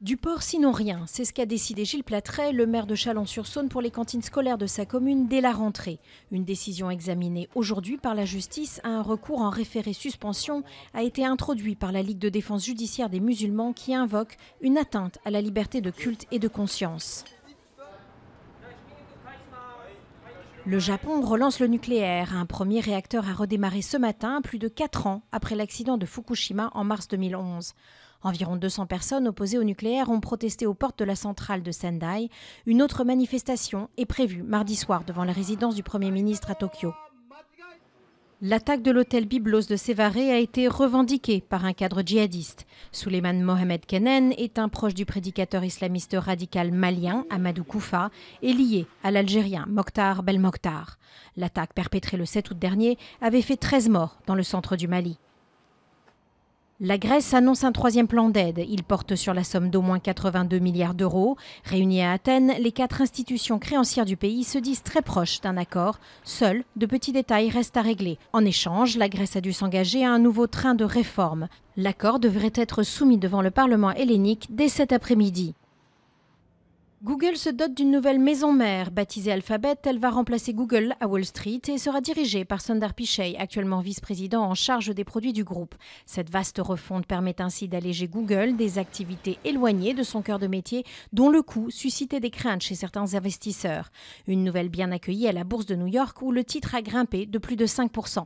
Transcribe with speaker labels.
Speaker 1: Du porc sinon rien, c'est ce qu'a décidé Gilles Platret, le maire de Chalon-sur-Saône, pour les cantines scolaires de sa commune dès la rentrée. Une décision examinée aujourd'hui par la justice. Un recours en référé suspension a été introduit par la Ligue de défense judiciaire des musulmans qui invoque une atteinte à la liberté de culte et de conscience. Le Japon relance le nucléaire. Un premier réacteur a redémarré ce matin, plus de 4 ans après l'accident de Fukushima en mars 2011. Environ 200 personnes opposées au nucléaire ont protesté aux portes de la centrale de Sendai. Une autre manifestation est prévue mardi soir devant la résidence du Premier ministre à Tokyo. L'attaque de l'hôtel Byblos de Sévaré a été revendiquée par un cadre djihadiste. Souleymane Mohamed Kenen est un proche du prédicateur islamiste radical malien Amadou Koufa et lié à l'Algérien Mokhtar Belmokhtar. L'attaque perpétrée le 7 août dernier avait fait 13 morts dans le centre du Mali. La Grèce annonce un troisième plan d'aide. Il porte sur la somme d'au moins 82 milliards d'euros. Réunies à Athènes, les 4 institutions créancières du pays se disent très proches d'un accord. Seuls de petits détails restent à régler. En échange, la Grèce a dû s'engager à un nouveau train de réforme. L'accord devrait être soumis devant le Parlement hellénique dès cet après-midi. Google se dote d'une nouvelle maison mère. Baptisée Alphabet, elle va remplacer Google à Wall Street et sera dirigée par Sundar Pichai, actuellement vice-président en charge des produits du groupe. Cette vaste refonte permet ainsi d'alléger Google des activités éloignées de son cœur de métier, dont le coût suscitait des craintes chez certains investisseurs. Une nouvelle bien accueillie à la bourse de New York où le titre a grimpé de plus de 5%.